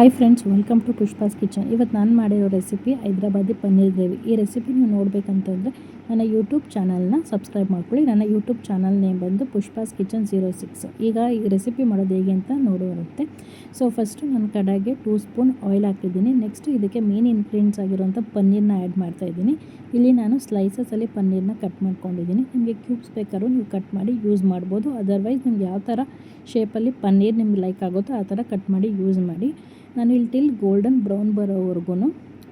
Hi friends, welcome to Pushpa's kitchen. ಇವತ್ತು ನಾನು ಮಾಡಿರೋ ರೆಸಿಪಿ ಹೈದ್ರಾಬಾದಿ ಪನ್ನೀರ್ ಗ್ರೇವಿ. ಈ ರೆಸಿಪಿ ನೀವು ನೋಡಬೇಕಂತಂದರೆ ನನ್ನ ಯೂಟ್ಯೂಬ್ ಚಾನಲ್ನ ಸಬ್ಸ್ಕ್ರೈಬ್ ಮಾಡ್ಕೊಳ್ಳಿ. ನನ್ನ ಯೂಟ್ಯೂಬ್ ಚಾನಲ್ ನೇಮ್ ಬಂದು ಪುಷ್ಪಾಸ್ ಕಿಚನ್ 06. ಈಗ ಈ ರೆಸಿಪಿ ಮಾಡೋದು ಹೇಗೆ ಅಂತ ನೋಡೋರುತ್ತೆ. ಸೊ ಫಸ್ಟು ನಾನು ಕಡಾಯಿಗೆ 2 ಸ್ಪೂನ್ ಆಯಿಲ್ ಹಾಕಿದ್ದೀನಿ. ನೆಕ್ಸ್ಟ್ ಇದಕ್ಕೆ ಮೇನ್ ಇಂಗ್ರೀಡಿಯೆಂಟ್ಸ್ ಆಗಿರೋಂಥ ಪನ್ನೀರ್ನ ಆ್ಯಡ್ ಮಾಡ್ತಾಯಿದ್ದೀನಿ. ಇಲ್ಲಿ ನಾನು ಸ್ಲೈಸಸಲ್ಲಿ ಪನ್ನೀರ್ನ ಕಟ್ ಮಾಡ್ಕೊಂಡಿದ್ದೀನಿ. ನಿಮಗೆ ಕ್ಯೂಬ್ಸ್ ಬೇಕಾದ್ರೂ ನೀವು ಕಟ್ ಮಾಡಿ ಯೂಸ್ ಮಾಡ್ಬೋದು. ಅದರ್ವೈಸ್ ನಿಮ್ಗೆ ಯಾವ ಥರ ಶೇಪಲ್ಲಿ ಪನ್ನೀರ್ ನಿಮ್ಗೆ ಲೈಕ್ ಆಗುತ್ತೋ ಆ ಥರ ಕಟ್ ಮಾಡಿ ಯೂಸ್ ಮಾಡಿ. ನಾನು ಇಲ್ಲಿ ಟಿಲ್ ಗೋಲ್ಡನ್ ಬ್ರೌನ್ ಬರೋವರೆಗೂ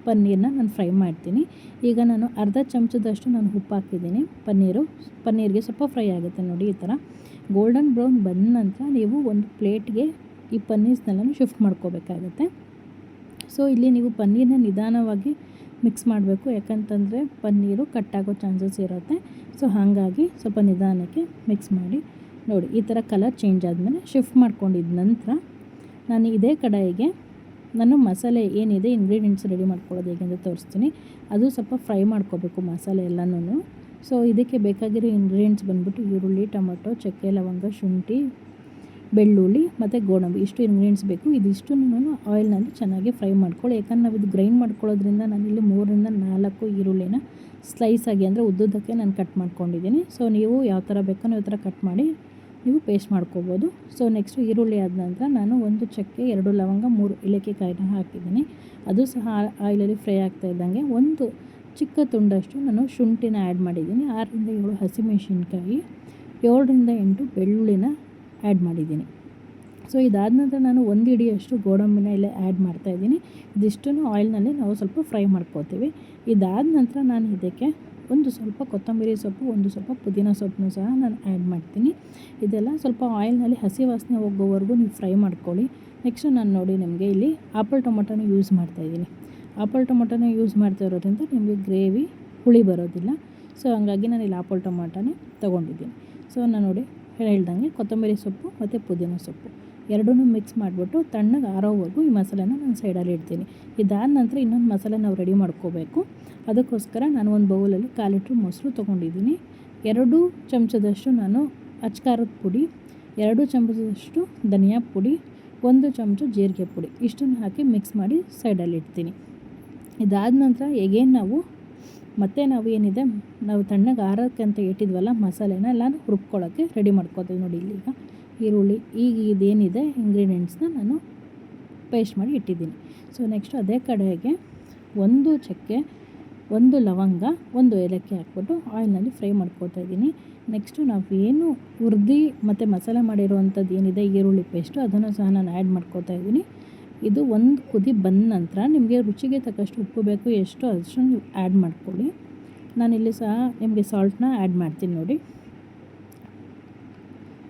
ಪನ್ನೀರನ್ನ ನಾನು ಫ್ರೈ ಮಾಡ್ತೀನಿ. ಈಗ ನಾನು ಅರ್ಧ ಚಮಚದಷ್ಟು ನಾನು ಉಪ್ಪು ಹಾಕಿದ್ದೀನಿ. ಪನ್ನೀರ್ಗೆ ಸ್ವಲ್ಪ ಫ್ರೈ ಆಗುತ್ತೆ ನೋಡಿ. ಈ ಥರ ಗೋಲ್ಡನ್ ಬ್ರೌನ್ ಬಂದ ನಂತರ ನೀವು ಒಂದು ಪ್ಲೇಟ್ಗೆ ಈ ಪನ್ನೀರ್ಸ್ನೆಲ್ಲ ಶಿಫ್ಟ್ ಮಾಡ್ಕೋಬೇಕಾಗತ್ತೆ. ಸೊ ಇಲ್ಲಿ ನೀವು ಪನ್ನೀರನ್ನ ನಿಧಾನವಾಗಿ ಮಿಕ್ಸ್ ಮಾಡಬೇಕು, ಯಾಕಂತಂದರೆ ಪನ್ನೀರು ಕಟ್ಟಾಗೋ ಚಾನ್ಸಸ್ ಇರುತ್ತೆ. ಸೊ ಹಾಗಾಗಿ ಸ್ವಲ್ಪ ನಿಧಾನಕ್ಕೆ ಮಿಕ್ಸ್ ಮಾಡಿ ನೋಡಿ. ಈ ಥರ ಕಲರ್ ಚೇಂಜ್ ಆದಮೇಲೆ ಶಿಫ್ಟ್ ಮಾಡ್ಕೊಂಡಿದ್ದ ನಂತರ ನಾನು ಇದೇ ಕಡಾಯಿಗೆ ನಾನು ಮಸಾಲೆ ಏನಿದೆ ಇಂಗ್ರೀಡಿಯೆಂಟ್ಸ್ ರೆಡಿ ಮಾಡ್ಕೊಳ್ಳೋದು ಹೇಗೆ ಅಂತ ತೋರಿಸ್ತೀನಿ. ಅದು ಸ್ವಲ್ಪ ಫ್ರೈ ಮಾಡ್ಕೋಬೇಕು ಮಸಾಲೆ ಎಲ್ಲನೂ. ಸೊ ಇದಕ್ಕೆ ಬೇಕಾಗಿರೋ ಇಂಗ್ರೀಡಿಯೆಂಟ್ಸ್ ಬಂದ್ಬಿಟ್ಟು ಈರುಳ್ಳಿ, ಟೊಮೊಟೊ, ಚಕ್ಕೆ, ಲವಂಗ, ಶುಂಠಿ, ಬೆಳ್ಳುಳ್ಳಿ ಮತ್ತು ಗೋಡಂಬಿ, ಇಷ್ಟು ಇಂಗ್ರೀಡಿಯೆಂಟ್ಸ್ ಬೇಕು. ಇದಿಷ್ಟನ್ನು ಆಯಿಲ್ನಲ್ಲಿ ಚೆನ್ನಾಗಿ ಫ್ರೈ ಮಾಡ್ಕೊಳ್ಳಿ. ಯಾಕಂದ್ರೆ ನಾವು ಇದು ಗ್ರೈಂಡ್ ಮಾಡ್ಕೊಳ್ಳೋದ್ರಿಂದ ನಾನಿಲ್ಲಿ 3ರಿಂದ 4 ಈರುಳ್ಳಿನ ಸ್ಲೈಸ್ ಆಗಿ ಅಂದರೆ ಉದ್ದುದ್ದಕ್ಕೆ ನಾನು ಕಟ್ ಮಾಡ್ಕೊಂಡಿದ್ದೀನಿ. ಸೊ ನೀವು ಯಾವ ಥರ ಬೇಕೋ ನೀವು ಥರ ಕಟ್ ಮಾಡಿ ನೀವು ಪೇಸ್ಟ್ ಮಾಡ್ಕೋಬೋದು. ಸೊ ನೆಕ್ಸ್ಟು ಈರುಳ್ಳಿ ಆದ ನಂತರ ನಾನು 1 ಚಕ್ಕೆ, 2 ಲವಂಗ, 3 ಏಲಕ್ಕಿಕಾಯಿನ ಹಾಕಿದ್ದೀನಿ. ಅದು ಸಹ ಆಯಿಲಲ್ಲಿ ಫ್ರೈ ಆಗ್ತಾ ಇದ್ದಂಗೆ ಒಂದು ಚಿಕ್ಕ ತುಂಡಷ್ಟು ನಾನು ಶುಂಠಿನ ಆ್ಯಡ್ ಮಾಡಿದ್ದೀನಿ. 6ರಿಂದ 7 ಹಸಿಮೆಣಸಿನ್ಕಾಯಿ, 7ರಿಂದ 8 ಬೆಳ್ಳುಳ್ಳಿನ ಆ್ಯಡ್ ಮಾಡಿದ್ದೀನಿ. ಸೊ ಇದಾದ ನಂತರ ನಾನು 1 ಹಿಡಿಯಷ್ಟು ಗೋಡಂಬಿನ ಇಲ್ಲೇ ಆ್ಯಡ್ ಮಾಡ್ತಾಯಿದ್ದೀನಿ. ಇದಿಷ್ಟನ್ನು ಆಯಿಲ್ನಲ್ಲಿ ನಾವು ಸ್ವಲ್ಪ ಫ್ರೈ ಮಾಡ್ಕೋತೀವಿ. ಇದಾದ ನಂತರ ನಾನು ಇದಕ್ಕೆ ಒಂದು ಸ್ವಲ್ಪ ಕೊತ್ತಂಬರಿ ಸೊಪ್ಪು, ಒಂದು ಸ್ವಲ್ಪ ಪುದೀನ ಸೊಪ್ಪನ್ನು ಸಹ ನಾನು ಆ್ಯಡ್ ಮಾಡ್ತೀನಿ. ಇದೆಲ್ಲ ಸ್ವಲ್ಪ ಆಯಿಲ್ನಲ್ಲಿ ಹಸಿ ವಾಸನೆ ಹೋಗೋವರೆಗೂ ನೀವು ಫ್ರೈ ಮಾಡ್ಕೊಳ್ಳಿ. ನೆಕ್ಸ್ಟು ನಾನು ನೋಡಿ ನಿಮಗೆ ಇಲ್ಲಿ ಆಪಲ್ ಟೊಮೊಟೊನ ಯೂಸ್ ಮಾಡ್ತಾಯಿದ್ದೀನಿ. ಆಪಲ್ ಟೊಮೊಟೊನ ಯೂಸ್ ಮಾಡ್ತಾ ಇರೋದ್ರಿಂದ ನಿಮಗೆ ಗ್ರೇವಿ ಹುಳಿ ಬರೋದಿಲ್ಲ. ಸೊ ಹಂಗಾಗಿ ನಾನು ಇಲ್ಲಿ ಆಪಲ್ ಟೊಮೊಟೊನೇ ತೊಗೊಂಡಿದ್ದೀನಿ. ಸೊ ನಾನು ನೋಡಿ ಹೇಳ್ದಂಗೆ ಕೊತ್ತಂಬರಿ ಸೊಪ್ಪು ಮತ್ತು ಪುದೀನ ಸೊಪ್ಪು ಎರಡನ್ನೂ ಮಿಕ್ಸ್ ಮಾಡಿಬಿಟ್ಟು ತಣ್ಣಗೆ ಆರೋವರೆಗೂ ಈ ಮಸಾಲೆನ ನಾನು ಸೈಡಲ್ಲಿ ಇಡ್ತೀನಿ. ಇದಾದ ನಂತರ ಇನ್ನೊಂದು ಮಸಾಲೆ ನಾವು ರೆಡಿ ಮಾಡ್ಕೋಬೇಕು. ಅದಕ್ಕೋಸ್ಕರ ನಾನು ಒಂದು ಬೌಲಲ್ಲಿ 1/4 ಲೀಟ್ರ್ ಮೊಸರು ತೊಗೊಂಡಿದ್ದೀನಿ. 2 ಚಮಚದಷ್ಟು ನಾನು ಅಚ್ಕಾರದ ಪುಡಿ, 2 ಚಮಚದಷ್ಟು ಧನಿಯಾ ಪುಡಿ, 1 ಚಮಚ ಜೀರಿಗೆ ಪುಡಿ, ಇಷ್ಟನ್ನು ಹಾಕಿ ಮಿಕ್ಸ್ ಮಾಡಿ ಸೈಡಲ್ಲಿ ಇಡ್ತೀನಿ. ಇದಾದ ನಂತರ ಎಗೇನ್ ನಾವು ಏನಿದೆ ನಾವು ತಣ್ಣಗೆ ಆರೋಕ್ಕೆ ಅಂತ ಇಟ್ಟಿದ್ವಲ್ಲ ಮಸಾಲೆನ ಎಲ್ಲ ರುಬ್ಕೊಳ್ಳೋಕ್ಕೆ ರೆಡಿ ಮಾಡ್ಕೋತೀವಿ ನೋಡಿ. ಇಲ್ಲಿ ಈಗ ಈರುಳ್ಳಿ ಇದೇನಿದೆ ಇಂಗ್ರೀಡಿಯೆಂಟ್ಸ್ನ ನಾನು ಪೇಸ್ಟ್ ಮಾಡಿ ಇಟ್ಟಿದ್ದೀನಿ. ಸೊ ನೆಕ್ಸ್ಟು ಅದೇ ಕಡೆಗೆ 1 ಚಕ್ಕೆ, 1 ಲವಂಗ, 1 ಏಲಕ್ಕಿ ಹಾಕ್ಬಿಟ್ಟು ಆಯಿಲ್ನಲ್ಲಿ ಫ್ರೈ ಮಾಡ್ಕೋತಾ ಇದ್ದೀನಿ. ನೆಕ್ಸ್ಟು ನಾವೇನು ಹುರಿದು ಮತ್ತು ಮಸಾಲೆ ಮಾಡಿರೋವಂಥದ್ದು ಏನಿದೆ ಈರುಳ್ಳಿ ಪೇಸ್ಟು ಅದನ್ನು ಸಹ ನಾನು ಆ್ಯಡ್ ಮಾಡ್ಕೋತಾ ಇದ್ದೀನಿ. ಇದು ಒಂದು ಕುದಿ ಬಂದ ನಂತರ ನಿಮಗೆ ರುಚಿಗೆ ತಕ್ಕಷ್ಟು ಉಪ್ಪು ಬೇಕು, ಎಷ್ಟು ಅಷ್ಟು ನೀವು ಆ್ಯಡ್ ಮಾಡ್ಕೊಳ್ಳಿ. ನಾನಿಲ್ಲಿ ಸಹ ನಿಮಗೆ ಸಾಲ್ಟ್ನ ಆ್ಯಡ್ ಮಾಡ್ತೀನಿ ನೋಡಿ.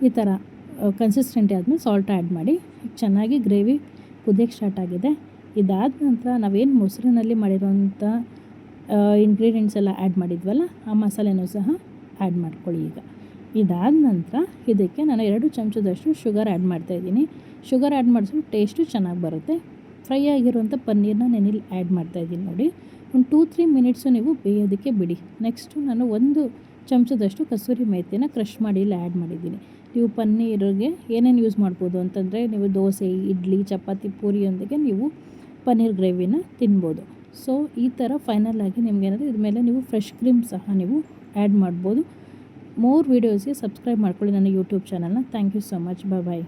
ಈ ಥರ ಕನ್ಸಿಸ್ಟೆಂಟಿ ಆದಮೇಲೆ ಸಾಲ್ಟ್ ಆ್ಯಡ್ ಮಾಡಿ ಚೆನ್ನಾಗಿ ಗ್ರೇವಿ ಕುದಿಯೋಕ್ಕೆ ಸ್ಟಾರ್ಟ್ ಆಗಿದೆ. ಇದಾದ ನಂತರ ನಾವೇನು ಮೊಸರಿನಲ್ಲಿ ಮಾಡಿರೋಂಥ ಇಂಗ್ರೀಡಿಯೆಂಟ್ಸ್ ಎಲ್ಲ ಆ್ಯಡ್ ಮಾಡಿದ್ವಲ್ಲ ಆ ಮಸಾಲೆನೂ ಸಹ ಆ್ಯಡ್ ಮಾಡ್ಕೊಳ್ಳಿ. ಈಗ ಇದಾದ ನಂತರ ಇದಕ್ಕೆ ನಾನು 2 ಚಮಚದಷ್ಟು ಶುಗರ್ ಆ್ಯಡ್ ಮಾಡ್ತಾಯಿದ್ದೀನಿ. ಶುಗರ್ ಆ್ಯಡ್ ಮಾಡಿದ್ರೆ ಟೇಸ್ಟು ಚೆನ್ನಾಗಿ ಬರುತ್ತೆ. ಫ್ರೈ ಆಗಿರುವಂಥ ಪನ್ನೀರನ್ನ ನಾನಿಲ್ಲಿ ಆ್ಯಡ್ ಮಾಡ್ತಾಯಿದ್ದೀನಿ ನೋಡಿ. ಒಂದು 2-3 ಮಿನಿಟ್ಸು ನೀವು ಬೇಯೋದಕ್ಕೆ ಬಿಡಿ. ನೆಕ್ಸ್ಟು ನಾನು 1 ಚಮಚದಷ್ಟು ಕಸೂರಿ ಮೇಥಿನ ಕ್ರಷ್ ಮಾಡಿ ಇಲ್ಲಿ ಆ್ಯಡ್ ಮಾಡಿದ್ದೀನಿ. ನೀವು ಪನ್ನೀರಿಗೆ ಏನೇನು ಯೂಸ್ ಮಾಡ್ಬೋದು ಅಂತಂದರೆ ನೀವು ದೋಸೆ, ಇಡ್ಲಿ, ಚಪಾತಿ, ಪೂರಿಯೊಂದಿಗೆ ನೀವು ಪನ್ನೀರ್ ಗ್ರೇವಿನ ತಿನ್ಬೋದು. ಸೊ ಈ ಥರ ಫೈನಲ್ ಆಗಿ ನಿಮಗೇನಾದರೂ ಇದ್ರ ಮೇಲೆ ನೀವು ಫ್ರೆಶ್ ಕ್ರೀಮ್ ಸಹ ನೀವು ಆ್ಯಡ್ ಮಾಡ್ಬೋದು. ಮೋರ್ ವೀಡಿಯೋಸ್ಗೆ ಸಬ್ಸ್ಕ್ರೈಬ್ ಮಾಡ್ಕೊಳ್ಳಿ ನನ್ನ ಯೂಟ್ಯೂಬ್ ಚಾನಲ್ನ. Thank you so much. Bye.